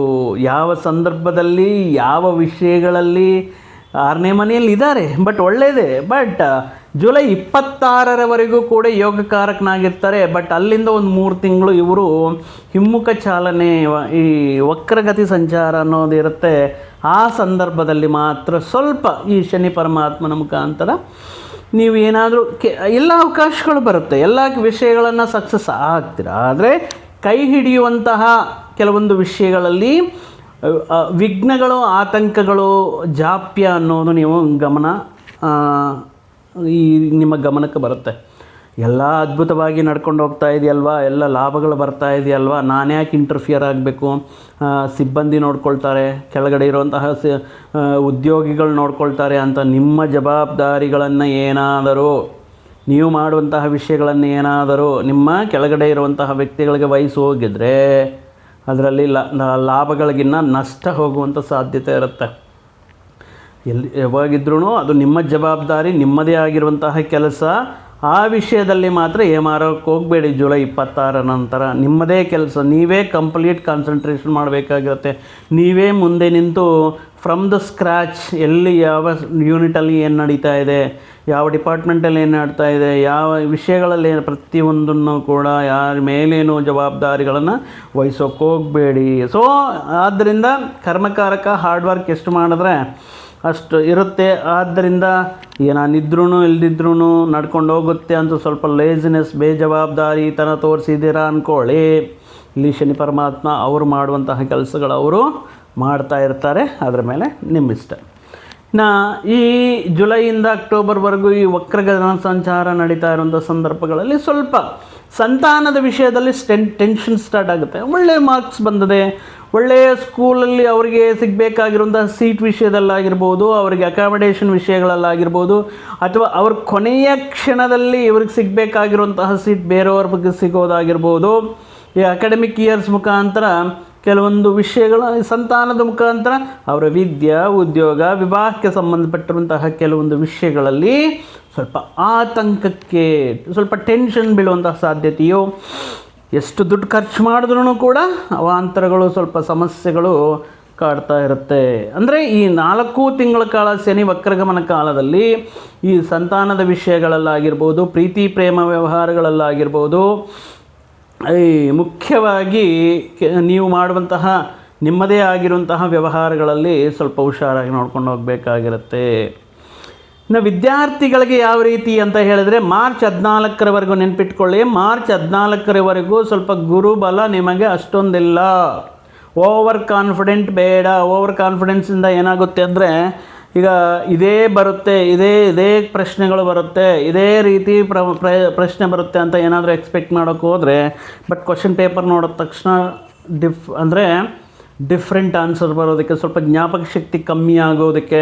ಯಾವ ಸಂದರ್ಭದಲ್ಲಿ ಯಾವ ವಿಷಯಗಳಲ್ಲಿ 6ನೇ ಮನೆಯಲ್ಲಿ ಇದ್ದಾರೆ, ಬಟ್ ಒಳ್ಳೆಯದೇ. ಬಟ್ ಜುಲೈ 26ರವರೆಗೂ ಕೂಡ ಯೋಗಕಾರಕನಾಗಿರ್ತಾರೆ. ಬಟ್ ಅಲ್ಲಿಂದ ಒಂದು 3 ತಿಂಗಳು ಇವರು ಹಿಮ್ಮುಖ ಚಾಲನೆ, ಈ ವಕ್ರಗತಿ ಸಂಚಾರ ಅನ್ನೋದು ಇರುತ್ತೆ. ಆ ಸಂದರ್ಭದಲ್ಲಿ ಮಾತ್ರ ಸ್ವಲ್ಪ ಈ ಶನಿ ಪರಮಾತ್ಮನ ಮುಖಾಂತರ ನೀವು ಏನಾದರೂ ಎಲ್ಲ ಅವಕಾಶಗಳು ಬರುತ್ತೆ, ಎಲ್ಲ ವಿಷಯಗಳನ್ನು ಸಕ್ಸಸ್ ಆಗ್ತೀರ. ಆದರೆ ಕೈ ಹಿಡಿಯುವಂತಹ ಕೆಲವೊಂದು ವಿಷಯಗಳಲ್ಲಿ ವಿಘ್ನಗಳು, ಆತಂಕಗಳು, ಜಾಪ್ಯ ಅನ್ನೋದು ನೀವು ನಿಮ್ಮ ಗಮನಕ್ಕೆ ಬರುತ್ತೆ. ಎಲ್ಲ ಅದ್ಭುತವಾಗಿ ನಡ್ಕೊಂಡು ಹೋಗ್ತಾ ಇದೆಯಲ್ವಾ, ಎಲ್ಲ ಲಾಭಗಳು ಬರ್ತಾ ಇದೆಯಲ್ವಾ, ನಾನು ಯಾಕೆ ಇಂಟರ್ಫಿಯರ್ ಆಗಬೇಕು, ಸಿಬ್ಬಂದಿ ನೋಡ್ಕೊಳ್ತಾರೆ, ಕೆಳಗಡೆ ಇರುವಂತಹ ಉದ್ಯೋಗಿಗಳು ನೋಡ್ಕೊಳ್ತಾರೆ ಅಂತ ನಿಮ್ಮ ಜವಾಬ್ದಾರಿಗಳನ್ನು ಏನಾದರೂ ನೀವು ಮಾಡುವಂತಹ ವಿಷಯಗಳನ್ನು ಏನಾದರೂ ನಿಮ್ಮ ಕೆಳಗಡೆ ಇರುವಂತಹ ವ್ಯಕ್ತಿಗಳಿಗೆ ವಹಿಸಿ ಹೋಗಿದ್ರೆ ಅದರಲ್ಲಿ ಲಾಭಗಳಿಗಿನ್ನ ನಷ್ಟ ಹೋಗುವಂಥ ಸಾಧ್ಯತೆ ಇರುತ್ತೆ. ಯಾವಾಗಿದ್ರೂ ಅದು ನಿಮ್ಮ ಜವಾಬ್ದಾರಿ, ನಿಮ್ಮದೇ ಆಗಿರುವಂತಹ ಕೆಲಸ. ಆ ವಿಷಯದಲ್ಲಿ ಮಾತ್ರ ಏಮಾರೋಕ್ಕೆ ಹೋಗಬೇಡಿ. ಜುಲೈ 26 ನಂತರ ನಿಮ್ಮದೇ ಕೆಲಸ, ನೀವೇ ಕಂಪ್ಲೀಟ್ ಕಾನ್ಸಂಟ್ರೇಷನ್ ಮಾಡಬೇಕಾಗಿರುತ್ತೆ. ನೀವೇ ಮುಂದೆ ನಿಂತು ಫ್ರಮ್ ದ ಸ್ಕ್ರ್ಯಾಚ್, ಎಲ್ಲಿ ಯಾವ ಯೂನಿಟಲ್ಲಿ ಏನು ನಡೀತಾ ಇದೆ, ಯಾವ ಡಿಪಾರ್ಟ್ಮೆಂಟಲ್ಲಿ ಏನು ನಡೀತಾ ಇದೆ, ಯಾವ ವಿಷಯಗಳಲ್ಲಿ ಪ್ರತಿಯೊಂದನ್ನು ಕೂಡ ಯಾರ ಮೇಲೇನು ಜವಾಬ್ದಾರಿಗಳನ್ನು ವಹಿಸೋಕೆ ಹೋಗಬೇಡಿ. ಸೊ ಆದ್ದರಿಂದ ಕರ್ಮಕಾರಕ ಹಾರ್ಡ್ ವರ್ಕ್ ಎಷ್ಟು ಮಾಡಿದ್ರೆ ಅಷ್ಟು ಇರುತ್ತೆ. ಆದ್ದರಿಂದ ಏನಾನಿದ್ರೂ ಇಲ್ದಿದ್ರೂ ನಡ್ಕೊಂಡು ಹೋಗುತ್ತೆ ಅಂತ ಸ್ವಲ್ಪ ಲೇಜಿನೆಸ್, ಬೇಜವಾಬ್ದಾರಿ ಥರ ತೋರಿಸಿದ್ದೀರಾ ಅಂದ್ಕೊಳ್ಳಿ. ಇಲ್ಲಿ ಶನಿ ಪರಮಾತ್ಮ ಅವರು ಮಾಡುವಂತಹ ಕೆಲಸಗಳು ಅವರು ಮಾಡ್ತಾ ಇರ್ತಾರೆ, ಅದರ ಮೇಲೆ ನಿಮ್ಮಿಷ್ಟ. ಈ ಜುಲೈಯಿಂದ ಅಕ್ಟೋಬರ್ವರೆಗೂ ಈ ವಕ್ರಗಮನ ಸಂಚಾರ ನಡೀತಾ ಇರುವಂಥ ಸಂದರ್ಭಗಳಲ್ಲಿ ಸ್ವಲ್ಪ ಸಂತಾನದ ವಿಷಯದಲ್ಲಿ ಟೆನ್ಷನ್ ಸ್ಟಾರ್ಟ್ ಆಗುತ್ತೆ. ಒಳ್ಳೆಯ ಮಾರ್ಕ್ಸ್ ಬಂದಿದೆ, ಒಳ್ಳೆಯ ಸ್ಕೂಲಲ್ಲಿ ಅವರಿಗೆ ಸಿಗಬೇಕಾಗಿರುವಂಥ ಸೀಟ್ ವಿಷಯದಲ್ಲಾಗಿರ್ಬೋದು, ಅವರಿಗೆ ಅಕಾಮಿಡೇಷನ್ ವಿಷಯಗಳಲ್ಲಾಗಿರ್ಬೋದು, ಅಥವಾ ಅವ್ರ ಕೊನೆಯ ಕ್ಷಣದಲ್ಲಿ ಇವ್ರಿಗೆ ಸಿಗಬೇಕಾಗಿರುವಂತಹ ಸೀಟ್ ಬೇರೆಯವ್ರ ಬಗ್ಗೆ ಸಿಗೋದಾಗಿರ್ಬೋದು. ಈ ಅಕಾಡೆಮಿಕ್ ಇಯರ್ಸ್ ಮುಖಾಂತರ ಕೆಲವೊಂದು ವಿಷಯಗಳ ಸಂತಾನದ ಮುಖಾಂತರ ಅವರ ವಿದ್ಯೆ, ಉದ್ಯೋಗ, ವಿವಾಹಕ್ಕೆ ಸಂಬಂಧಪಟ್ಟಿರುವಂತಹ ಕೆಲವೊಂದು ವಿಷಯಗಳಲ್ಲಿ ಸ್ವಲ್ಪ ಆತಂಕಕ್ಕೆ, ಸ್ವಲ್ಪ ಟೆನ್ಷನ್ ಬೀಳುವಂತಹ ಸಾಧ್ಯತೆಯು, ಎಷ್ಟು ದುಡ್ಡು ಖರ್ಚು ಮಾಡಿದ್ರೂ ಕೂಡ ಅವಾಂತರಗಳು, ಸ್ವಲ್ಪ ಸಮಸ್ಯೆಗಳು ಕಾಡ್ತಾ ಇರುತ್ತೆ. ಅಂದರೆ ಈ 4 ತಿಂಗಳ ಕಾಲ ಶನಿ ವಕ್ರಗಮನ ಕಾಲದಲ್ಲಿ ಈ ಸಂತಾನದ ವಿಷಯಗಳಲ್ಲಾಗಿರ್ಬೋದು, ಪ್ರೀತಿ ಪ್ರೇಮ ವ್ಯವಹಾರಗಳಲ್ಲಾಗಿರ್ಬೋದು, ಮುಖ್ಯವಾಗಿ ನೀವು ಮಾಡುವಂತಹ ನಿಮ್ಮದೇ ಆಗಿರುವಂತಹ ವ್ಯವಹಾರಗಳಲ್ಲಿ ಸ್ವಲ್ಪ ಹುಷಾರಾಗಿ ನೋಡ್ಕೊಂಡು ಹೋಗಬೇಕಾಗಿರುತ್ತೆ. ಇನ್ನು ವಿದ್ಯಾರ್ಥಿಗಳಿಗೆ ಯಾವ ರೀತಿ ಅಂತ ಹೇಳಿದ್ರೆ, ಮಾರ್ಚ್ 14ರವರೆಗೂ ನೆನ್ಪಿಟ್ಕೊಳ್ಳಿ. ಮಾರ್ಚ್ 14ರವರೆಗೂ ಸ್ವಲ್ಪ ಗುರುಬಲ ನಿಮಗೆ ಅಷ್ಟೊಂದಿಲ್ಲ. ಓವರ್ ಕಾನ್ಫಿಡೆಂಟ್ ಬೇಡ. ಓವರ್ ಕಾನ್ಫಿಡೆನ್ಸಿಂದ ಏನಾಗುತ್ತೆ ಅಂದರೆ, ಈಗ ಇದೇ ಬರುತ್ತೆ, ಇದೇ ಪ್ರಶ್ನೆಗಳು ಬರುತ್ತೆ, ಇದೇ ರೀತಿ ಪ್ರಶ್ನೆ ಬರುತ್ತೆ ಅಂತ ಏನಾದರೂ ಎಕ್ಸ್ಪೆಕ್ಟ್ ಮಾಡೋಕ್ಕೆ ಹೋದರೆ, ಬಟ್ ಕ್ವಶನ್ ಪೇಪರ್ ನೋಡಿದ ತಕ್ಷಣ ಡಿಫ್ರೆಂಟ್ ಆನ್ಸರ್ ಬರೋದಕ್ಕೆ, ಸ್ವಲ್ಪ ಜ್ಞಾಪಕ ಶಕ್ತಿ ಕಮ್ಮಿ ಆಗೋದಕ್ಕೆ,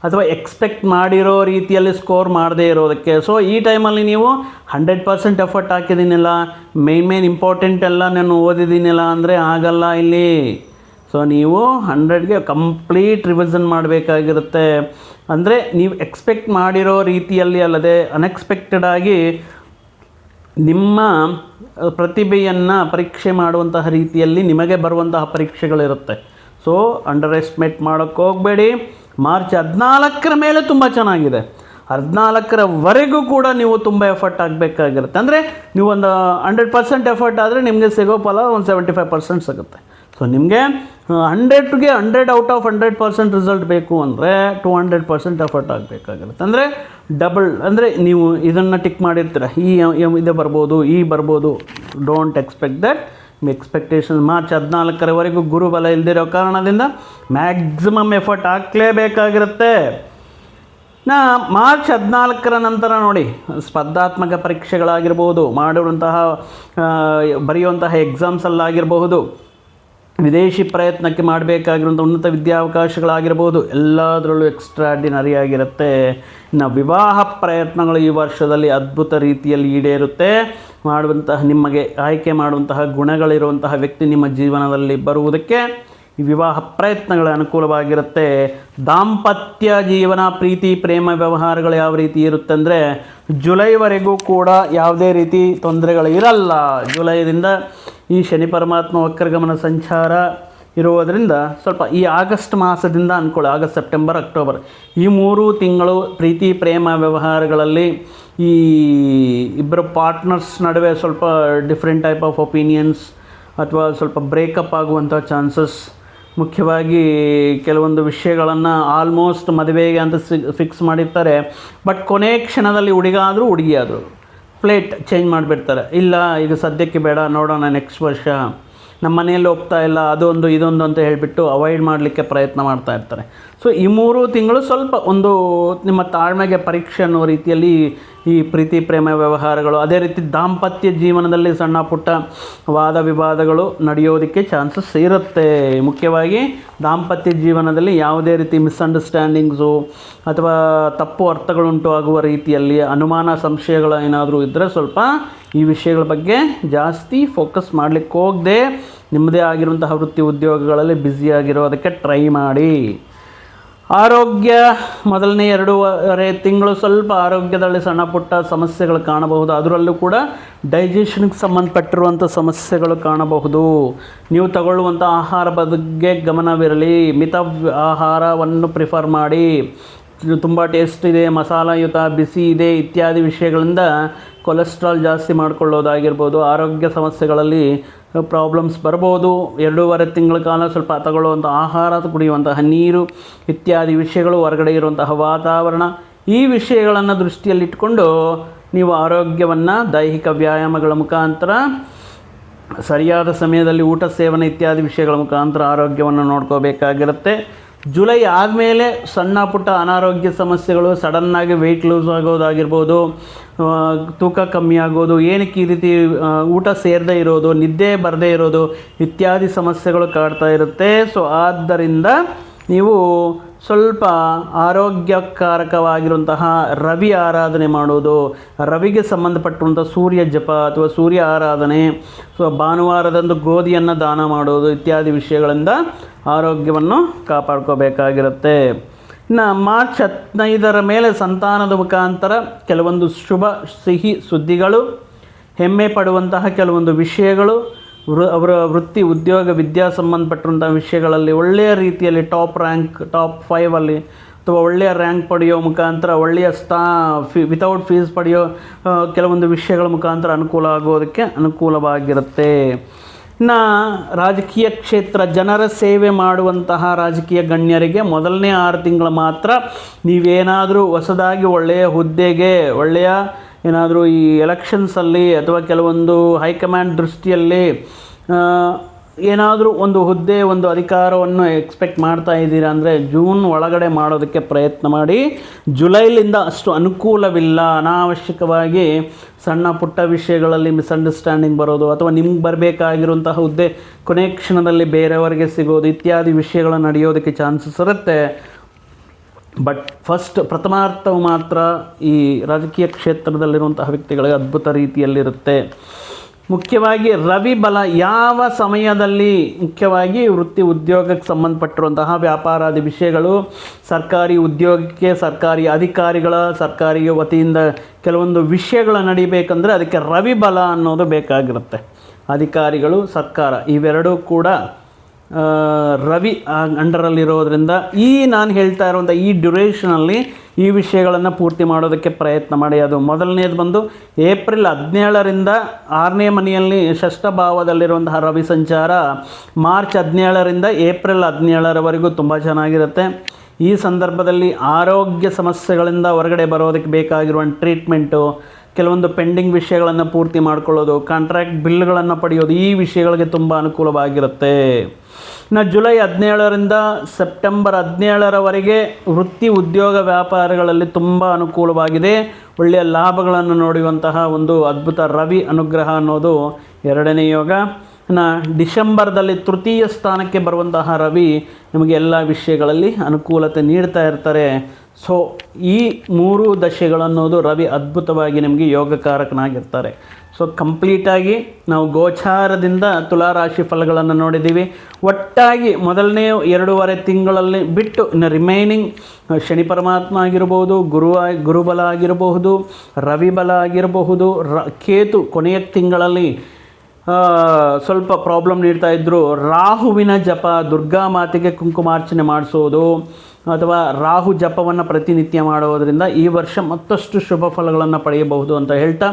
ಅಥವಾ ಎಕ್ಸ್ಪೆಕ್ಟ್ ಮಾಡಿರೋ ರೀತಿಯಲ್ಲಿ ಸ್ಕೋರ್ ಮಾಡದೇ ಇರೋದಕ್ಕೆ. ಸೊ ಈ ಟೈಮಲ್ಲಿ ನೀವು 100% ಎಫರ್ಟ್ ಹಾಕಿದ್ದೀನಿಲ್ಲ, ಮೇನ್ ಇಂಪಾರ್ಟೆಂಟ್ ಎಲ್ಲ ನಾನು ಓದಿದ್ದೀನಿಲ್ಲ ಅಂದರೆ ಆಗಲ್ಲ ಇಲ್ಲಿ. ಸೊ ನೀವು 100ಗೆ ಕಂಪ್ಲೀಟ್ ರಿವಿಷನ್ ಮಾಡಬೇಕಾಗಿರುತ್ತೆ. ಅಂದರೆ ನೀವು ಎಕ್ಸ್ಪೆಕ್ಟ್ ಮಾಡಿರೋ ರೀತಿಯಲ್ಲಿ ಅಲ್ಲದೆ ಅನ್ಎಕ್ಸ್ಪೆಕ್ಟೆಡ್ ಆಗಿ ನಿಮ್ಮ ಪ್ರತಿಭೆಯನ್ನು ಪರೀಕ್ಷೆ ಮಾಡುವಂತಹ ರೀತಿಯಲ್ಲಿ ನಿಮಗೆ ಬರುವಂತಹ ಪರೀಕ್ಷೆಗಳಿರುತ್ತೆ. ಸೊ ಅಂಡರ್ ಎಸ್ಟಿಮೇಟ್ ಮಾಡೋಕ್ಕೆ ಹೋಗಬೇಡಿ. ಮಾರ್ಚ್ 14ರ ಮೇಲೆ ತುಂಬ ಚೆನ್ನಾಗಿದೆ. 14ರವರೆಗೂ ಕೂಡ ನೀವು ತುಂಬ ಎಫರ್ಟ್ ಆಗಬೇಕಾಗಿರುತ್ತೆ. ಅಂದರೆ ನೀವು ಒಂದು 100% ಎಫರ್ಟ್ ಆದರೆ ನಿಮಗೆ ಸಿಗೋ ಫಲ ಒಂದು 75% ಸಿಗುತ್ತೆ. ಸೊ ನಿಮಗೆ 100ಗೆ 100 ಔಟ್ ಆಫ್ 100% ರಿಸಲ್ಟ್ ಬೇಕು ಅಂದರೆ 200% ಎಫರ್ಟ್ ಆಗಬೇಕಾಗಿರುತ್ತೆ. ಅಂದರೆ ಡಬಲ್, ಅಂದರೆ ನೀವು ಇದನ್ನು ಟಿಕ್ ಮಾಡಿರ್ತೀರ, ಇದೇ ಬರ್ಬೋದು, ಬರ್ಬೋದು. Don't expect that. ನಿಮ್ಮ ಎಕ್ಸ್ಪೆಕ್ಟೇಷನ್ ಮಾರ್ಚ್ 14ರವರೆಗೂ ಗುರುಬಲ ಇಲ್ಲದಿರೋ ಕಾರಣದಿಂದ ಮ್ಯಾಕ್ಸಿಮಮ್ ಎಫರ್ಟ್ ಹಾಕಲೇಬೇಕಾಗಿರುತ್ತೆ. ಮಾರ್ಚ್ 14ರ ನಂತರ ನೋಡಿ, ಸ್ಪರ್ಧಾತ್ಮಕ ಪರೀಕ್ಷೆಗಳಾಗಿರ್ಬೋದು, ಬರೆಯುವಂತಹ ಎಕ್ಸಾಮ್ಸಲ್ಲಾಗಿರಬಹುದು, ವಿದೇಶಿ ಪ್ರಯತ್ನಕ್ಕೆ ಮಾಡಬೇಕಾಗಿರುವಂಥ ಉನ್ನತ ವಿದ್ಯಾವಕಾಶಗಳಾಗಿರ್ಬೋದು, ಎಲ್ಲದರಲ್ಲೂ ಎಕ್ಸ್ಟ್ರಾರ್ಡಿನರಿ ಆಗಿರುತ್ತೆ. ಇನ್ನು ವಿವಾಹ ಪ್ರಯತ್ನಗಳು ಈ ವರ್ಷದಲ್ಲಿ ಅದ್ಭುತ ರೀತಿಯಲ್ಲಿ ಈಡೇರುತ್ತೆ. ನಿಮಗೆ ಆಯ್ಕೆ ಮಾಡುವಂತಹ ಗುಣಗಳಿರುವಂತಹ ವ್ಯಕ್ತಿ ನಿಮ್ಮ ಜೀವನದಲ್ಲಿ ಬರುವುದಕ್ಕೆ ಈ ವಿವಾಹ ಪ್ರಯತ್ನಗಳ ಅನುಕೂಲವಾಗಿರುತ್ತೆ. ದಾಂಪತ್ಯ ಜೀವನ, ಪ್ರೀತಿ ಪ್ರೇಮ ವ್ಯವಹಾರಗಳು ಯಾವ ರೀತಿ ಇರುತ್ತೆ ಅಂದರೆ, ಜುಲೈವರೆಗೂ ಕೂಡ ಯಾವುದೇ ರೀತಿ ತೊಂದರೆಗಳು ಇರಲ್ಲ. ಜುಲೈದಿಂದ ಈ ಶನಿ ಪರಮಾತ್ಮ ವಕ್ರಗಮನ ಸಂಚಾರ ಇರುವುದರಿಂದ ಸ್ವಲ್ಪ ಈ ಆಗಸ್ಟ್ ಮಾಸದಿಂದ ಅಂದ್ಕೊಳ್ಳಿ, ಆಗಸ್ಟ್, ಸೆಪ್ಟೆಂಬರ್, ಅಕ್ಟೋಬರ್ ಈ 3 ತಿಂಗಳು ಪ್ರೀತಿ ಪ್ರೇಮ ವ್ಯವಹಾರಗಳಲ್ಲಿ ಈ ಇಬ್ಬರು ಪಾರ್ಟ್ನರ್ಸ್ ನಡುವೆ ಸ್ವಲ್ಪ ಡಿಫ್ರೆಂಟ್ ಟೈಪ್ ಆಫ್ ಒಪಿನಿಯನ್ಸ್ ಅಥವಾ ಸ್ವಲ್ಪ ಬ್ರೇಕಪ್ ಆಗುವಂಥ ಚಾನ್ಸಸ್. ಮುಖ್ಯವಾಗಿ ಕೆಲವೊಂದು ವಿಷಯಗಳನ್ನು ಆಲ್ಮೋಸ್ಟ್ ಮದುವೆಗೆ ಅಂತ ಫಿಕ್ಸ್ ಮಾಡಿರ್ತಾರೆ, ಬಟ್ ಕೊನೆ ಕ್ಷಣದಲ್ಲಿ ಹುಡುಗಿಯಾದರು ಪ್ಲೇಟ್ ಚೇಂಜ್ ಮಾಡಿಬಿಡ್ತಾರೆ. ಇಲ್ಲ, ಈಗ ಸದ್ಯಕ್ಕೆ ಬೇಡ, ನೋಡೋಣ ನೆಕ್ಸ್ಟ್ ವರ್ಷ, ನಮ್ಮ ಮನೆಯಲ್ಲಿ ಒಪ್ತಾ ಇಲ್ಲ, ಅದೊಂದು ಇದೊಂದು ಅಂತ ಹೇಳಿಬಿಟ್ಟು ಅವಾಯ್ಡ್ ಮಾಡಲಿಕ್ಕೆ ಪ್ರಯತ್ನ ಮಾಡ್ತಾ ಇರ್ತಾರೆ. ಸೊ ಈ 3 ತಿಂಗಳು ಸ್ವಲ್ಪ ಒಂದು ನಿಮ್ಮ ತಾಳ್ಮೆಗೆ ಪರೀಕ್ಷೆ ಅನ್ನೋ ರೀತಿಯಲ್ಲಿ ಈ ಪ್ರೀತಿ ಪ್ರೇಮ ವ್ಯವಹಾರಗಳು, ಅದೇ ರೀತಿ ದಾಂಪತ್ಯ ಜೀವನದಲ್ಲಿ ಸಣ್ಣ ಪುಟ್ಟ ವಾದ ವಿವಾದಗಳು ನಡೆಯೋದಕ್ಕೆ ಚಾನ್ಸಸ್ ಇರುತ್ತೆ. ಮುಖ್ಯವಾಗಿ ದಾಂಪತ್ಯ ಜೀವನದಲ್ಲಿ ಯಾವುದೇ ರೀತಿ ಮಿಸ್ಅಂಡರ್ಸ್ಟ್ಯಾಂಡಿಂಗ್ಸು ಅಥವಾ ತಪ್ಪು ಅರ್ಥಗಳುಂಟು ಆಗುವ ರೀತಿಯಲ್ಲಿ ಅನುಮಾನ ಸಂಶಯಗಳು ಏನಾದರೂ ಇದ್ದರೆ ಸ್ವಲ್ಪ ಈ ವಿಷಯಗಳ ಬಗ್ಗೆ ಜಾಸ್ತಿ ಫೋಕಸ್ ಮಾಡಲಿಕ್ಕೆ ಹೋಗದೆ ನಿಮ್ಮದೇ ಆಗಿರುವಂತಹ ವೃತ್ತಿ ಉದ್ಯೋಗಗಳಲ್ಲಿ ಬ್ಯುಸಿಯಾಗಿರೋದಕ್ಕೆ ಟ್ರೈ ಮಾಡಿ. ಆರೋಗ್ಯ ಮೊದಲನೇ 2.5 ತಿಂಗಳು ಸ್ವಲ್ಪ ಆರೋಗ್ಯದಲ್ಲಿ ಸಣ್ಣ ಪುಟ್ಟ ಸಮಸ್ಯೆಗಳು ಕಾಣಬಹುದು. ಅದರಲ್ಲೂ ಕೂಡ ಡೈಜೆಷನ್ಗೆ ಸಂಬಂಧಪಟ್ಟಿರುವಂಥ ಸಮಸ್ಯೆಗಳು ಕಾಣಬಹುದು. ನೀವು ತಗೊಳ್ಳುವಂಥ ಆಹಾರ ಬಗ್ಗೆ ಗಮನವಿರಲಿ, ಮಿತ ಆಹಾರವನ್ನು ಪ್ರಿಫರ್ ಮಾಡಿ. ತುಂಬ ಟೇಸ್ಟ್ ಇದೆ, ಮಸಾಲಯುತ, ಬಿಸಿ ಇದೆ ಇತ್ಯಾದಿ ವಿಷಯಗಳಿಂದ ಕೊಲೆಸ್ಟ್ರಾಲ್ ಜಾಸ್ತಿ ಮಾಡ್ಕೊಳ್ಳೋದಾಗಿರ್ಬೋದು, ಆರೋಗ್ಯ ಸಮಸ್ಯೆಗಳಲ್ಲಿ ಪ್ರಾಬ್ಲಮ್ಸ್ ಬರ್ಬೋದು. 2.5 ತಿಂಗಳ ಕಾಲ ಸ್ವಲ್ಪ ತಗೊಳ್ಳುವಂಥ ಆಹಾರ, ಕುಡಿಯುವಂತಹ ನೀರು ಇತ್ಯಾದಿ ವಿಷಯಗಳು, ಹೊರಗಡೆ ಇರುವಂತಹ ವಾತಾವರಣ, ಈ ವಿಷಯಗಳನ್ನು ದೃಷ್ಟಿಯಲ್ಲಿಟ್ಕೊಂಡು ನೀವು ಆರೋಗ್ಯವನ್ನು ದೈಹಿಕ ವ್ಯಾಯಾಮಗಳ ಮುಖಾಂತರ, ಸರಿಯಾದ ಸಮಯದಲ್ಲಿ ಊಟ ಸೇವನೆ ಇತ್ಯಾದಿ ವಿಷಯಗಳ ಮುಖಾಂತರ ಆರೋಗ್ಯವನ್ನು ನೋಡ್ಕೋಬೇಕಾಗಿರುತ್ತೆ. ಜುಲೈ ಆದಮೇಲೆ ಸಣ್ಣ ಪುಟ್ಟ ಅನಾರೋಗ್ಯ ಸಮಸ್ಯೆಗಳು, ಸಡನ್ನಾಗಿ ವೆಯ್ಟ್ ಲೂಸ್ ಆಗೋದಾಗಿರ್ಬೋದು, ತೂಕ ಕಮ್ಮಿ ಆಗೋದು, ಏನಕ್ಕೆ ಈ ರೀತಿ ಊಟ ಸೇರದೇ ಇರೋದು, ನಿದ್ದೆ ಬರದೇ ಇರೋದು ಇತ್ಯಾದಿ ಸಮಸ್ಯೆಗಳು ಕಾಡ್ತಾ ಇರುತ್ತೆ. ಸೊ ಆದ್ದರಿಂದ ನೀವು ಸ್ವಲ್ಪ ಆರೋಗ್ಯಕಾರಕವಾಗಿರುವಂತಹ ರವಿ ಆರಾಧನೆ ಮಾಡೋದು, ರವಿಗೆ ಸಂಬಂಧಪಟ್ಟಂಥ ಸೂರ್ಯ ಜಪ ಅಥವಾ ಸೂರ್ಯ ಆರಾಧನೆ, ಸೊ ಭಾನುವಾರದಂದು ಗೋಧಿಯನ್ನು ದಾನ ಮಾಡೋದು ಇತ್ಯಾದಿ ವಿಷಯಗಳಿಂದ ಆರೋಗ್ಯವನ್ನು ಕಾಪಾಡ್ಕೋಬೇಕಾಗಿರುತ್ತೆ. ಇನ್ನು ಮಾರ್ಚ್ 15ರ ಮೇಲೆ ಸಂತಾನದ ಮುಖಾಂತರ ಕೆಲವೊಂದು ಶುಭ ಸಿಹಿ ಸುದ್ದಿಗಳು, ಹೆಮ್ಮೆ ಪಡುವಂತಹ ಕೆಲವೊಂದು ವಿಷಯಗಳು, ಅವರ ವೃತ್ತಿ ಉದ್ಯೋಗ ವಿದ್ಯಾ ಸಂಬಂಧಪಟ್ಟಂಥ ವಿಷಯಗಳಲ್ಲಿ ಒಳ್ಳೆಯ ರೀತಿಯಲ್ಲಿ ಟಾಪ್ 5 ಅಥವಾ ಒಳ್ಳೆಯ ರ್ಯಾಂಕ್ ಪಡೆಯೋ ಮುಖಾಂತರ, ಒಳ್ಳೆಯ ವಿತೌಟ್ ಫೀಸ್ ಪಡೆಯೋ ಕೆಲವೊಂದು ವಿಷಯಗಳ ಮುಖಾಂತರ ಅನುಕೂಲ ಆಗೋದಕ್ಕೆ ಅನುಕೂಲವಾಗಿರುತ್ತೆ. ಇನ್ನು ರಾಜಕೀಯ ಕ್ಷೇತ್ರ, ಜನರ ಸೇವೆ ಮಾಡುವಂತಹ ರಾಜಕೀಯ ಗಣ್ಯರಿಗೆ ಮೊದಲನೇ 6 ತಿಂಗಳು ಮಾತ್ರ ನೀವೇನಾದರೂ ಹೊಸದಾಗಿ ಒಳ್ಳೆಯ ಹುದ್ದೆಗೆ, ಒಳ್ಳೆಯ ಏನಾದರೂ ಈ ಎಲೆಕ್ಷನ್ಸಲ್ಲಿ ಅಥವಾ ಕೆಲವೊಂದು ಹೈಕಮಾಂಡ್ ದೃಷ್ಟಿಯಲ್ಲಿ ಏನಾದರೂ ಒಂದು ಹುದ್ದೆ, ಒಂದು ಅಧಿಕಾರವನ್ನು ಎಕ್ಸ್ಪೆಕ್ಟ್ ಮಾಡ್ತಾ ಇದ್ದೀರಾ ಅಂದರೆ ಜೂನ್ ಒಳಗಡೆ ಮಾಡೋದಕ್ಕೆ ಪ್ರಯತ್ನ ಮಾಡಿ. ಜುಲೈಲಿಂದ ಅಷ್ಟು ಅನುಕೂಲವಿಲ್ಲ. ಅನಾವಶ್ಯಕವಾಗಿ ಸಣ್ಣ ಪುಟ್ಟ ವಿಷಯಗಳಲ್ಲಿ ಮಿಸ್ಅಂಡರ್ಸ್ಟ್ಯಾಂಡಿಂಗ್ ಬರೋದು, ಅಥವಾ ನಿಮ್ಗೆ ಬರಬೇಕಾಗಿರುವಂತಹ ಹುದ್ದೆ ಕೊನೆ ಕ್ಷಣದಲ್ಲಿ ಬೇರೆಯವರಿಗೆ ಸಿಗೋದು ಇತ್ಯಾದಿ ವಿಷಯಗಳು ನಡೆಯೋದಕ್ಕೆ ಚಾನ್ಸಸ್ ಇರುತ್ತೆ. ಬಟ್ ಪ್ರಥಮಾರ್ಥವು ಮಾತ್ರ ಈ ರಾಜಕೀಯ ಕ್ಷೇತ್ರದಲ್ಲಿರುವಂತಹ ವ್ಯಕ್ತಿಗಳಿಗೆ ಅದ್ಭುತ ರೀತಿಯಲ್ಲಿರುತ್ತೆ. ಮುಖ್ಯವಾಗಿ ರವಿ ಬಲ ಯಾವ ಸಮಯದಲ್ಲಿ, ಮುಖ್ಯವಾಗಿ ವೃತ್ತಿ ಉದ್ಯೋಗಕ್ಕೆ ಸಂಬಂಧಪಟ್ಟಿರುವಂತಹ ವ್ಯಾಪಾರಾದಿ ವಿಷಯಗಳು, ಸರ್ಕಾರಿ ಉದ್ಯೋಗಕ್ಕೆ, ಸರ್ಕಾರಿ ಅಧಿಕಾರಿಗಳ, ಸರ್ಕಾರಿ ವತಿಯಿಂದ ಕೆಲವೊಂದು ವಿಷಯಗಳು ನಡಿಬೇಕಂದ್ರೆ ಅದಕ್ಕೆ ರವಿ ಬಲ ಅನ್ನೋದು ಬೇಕಾಗಿರುತ್ತೆ. ಅಧಿಕಾರಿಗಳು, ಸರ್ಕಾರ ಇವೆರಡೂ ಕೂಡ ರವಿ ಅಂಡರಲ್ಲಿರೋದ್ರಿಂದ ನಾನು ಹೇಳ್ತಾ ಇರುವಂಥ ಈ ಡ್ಯುರೇಷನಲ್ಲಿ ಈ ವಿಷಯಗಳನ್ನು ಪೂರ್ತಿ ಮಾಡೋದಕ್ಕೆ ಪ್ರಯತ್ನ ಮಾಡಿ. ಅದು ಮೊದಲನೇದು ಬಂದು ಏಪ್ರಿಲ್ 17ರಿಂದ 6ನೇ ಮನೆಯಲ್ಲಿ ಷಷ್ಠ ಭಾವದಲ್ಲಿರುವಂತಹ ರವಿ ಸಂಚಾರ ಮಾರ್ಚ್ 17ರಿಂದ ಏಪ್ರಿಲ್ 17ರವರೆಗೂ ತುಂಬ ಚೆನ್ನಾಗಿರುತ್ತೆ. ಈ ಸಂದರ್ಭದಲ್ಲಿ ಆರೋಗ್ಯ ಸಮಸ್ಯೆಗಳಿಂದ ಹೊರಗಡೆ ಬರೋದಕ್ಕೆ ಬೇಕಾಗಿರುವ ಟ್ರೀಟ್ಮೆಂಟು, ಕೆಲವೊಂದು ಪೆಂಡಿಂಗ್ ವಿಷಯಗಳನ್ನು ಪೂರ್ತಿ ಮಾಡ್ಕೊಳ್ಳೋದು, ಕಾಂಟ್ರಾಕ್ಟ್ ಬಿಲ್ಗಳನ್ನು ಪಡೆಯೋದು, ಈ ವಿಷಯಗಳಿಗೆ ತುಂಬ ಅನುಕೂಲವಾಗಿರುತ್ತೆ. ಇನ್ನು ಜುಲೈ 17ರಿಂದ ಸೆಪ್ಟೆಂಬರ್ 17ರವರೆಗೆ ವೃತ್ತಿ ಉದ್ಯೋಗ ವ್ಯಾಪಾರಗಳಲ್ಲಿ ತುಂಬ ಅನುಕೂಲವಾಗಿದೆ. ಒಳ್ಳೆಯ ಲಾಭಗಳನ್ನು ನೋಡುವಂತಹ ಒಂದು ಅದ್ಭುತ ರವಿ ಅನುಗ್ರಹ ಅನ್ನೋದು 2ನೇ ಯೋಗ. ಇನ್ನು ಡಿಸೆಂಬರ್ದಲ್ಲಿ ತೃತೀಯ ಸ್ಥಾನಕ್ಕೆ ಬರುವಂತಹ ರವಿ ನಿಮಗೆ ಎಲ್ಲ ವಿಷಯಗಳಲ್ಲಿ ಅನುಕೂಲತೆ ನೀಡ್ತಾ ಇರ್ತಾರೆ. ಸೊ ಈ 3 ದಶೆಗಳನ್ನೋದು ರವಿ ಅದ್ಭುತವಾಗಿ ನಿಮಗೆ ಯೋಗಕಾರಕನಾಗಿರ್ತಾರೆ. ಸೊ ಕಂಪ್ಲೀಟಾಗಿ ನಾವು ಗೋಚಾರದಿಂದ ತುಲಾರಾಶಿ ಫಲಗಳನ್ನು ನೋಡಿದ್ದೀವಿ. ಒಟ್ಟಾಗಿ ಮೊದಲನೇ 2.5 ತಿಂಗಳಲ್ಲಿ ಬಿಟ್ಟು ಇನ್ನು ರಿಮೈನಿಂಗ್ ಶನಿ ಪರಮಾತ್ಮ ಆಗಿರ್ಬೋದು, ಗುರುಬಲ ಆಗಿರಬಹುದು, ರವಿ ಬಲ ಆಗಿರಬಹುದು, ಕೇತು ಕೊನೆಯ ತಿಂಗಳಲ್ಲಿ ಸ್ವಲ್ಪ ಪ್ರಾಬ್ಲಮ್ ನೀಡ್ತಾ ಇದ್ದರು. ರಾಹುವಿನ ಜಪ, ದುರ್ಗಾ ಮಾತೆಗೆ ಕುಂಕುಮಾರ್ಚನೆ ಮಾಡಿಸೋದು ಅಥವಾ ರಾಹು ಜಪವನ್ನು ಪ್ರತಿನಿತ್ಯ ಮಾಡೋದರಿಂದ ಈ ವರ್ಷ ಮತ್ತಷ್ಟು ಶುಭ ಫಲಗಳನ್ನು ಪಡೆಯಬಹುದು ಅಂತ ಹೇಳ್ತಾ,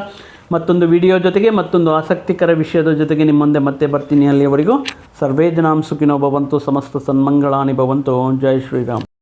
ಮತ್ತೊಂದು ವಿಡಿಯೋ ಜೊತೆಗೆ ಮತ್ತೊಂದು ಆಸಕ್ತಿಕರ ವಿಷಯದ ಜೊತೆಗೆ ನಿಮ್ಮ ಮುಂದೆ ಮತ್ತೆ ಬರ್ತೀನಿ. ಅಲ್ಲಿಯವರೆಗೂ ಸರ್ವೇ ಜನಾಂ ಸುಖಿನೋ ಭವಂತು, ಸಮಸ್ತ ಸನ್ಮಂಗಳಾನಿ ಭವಂತು. ಜೈ ಶ್ರೀರಾಮ್.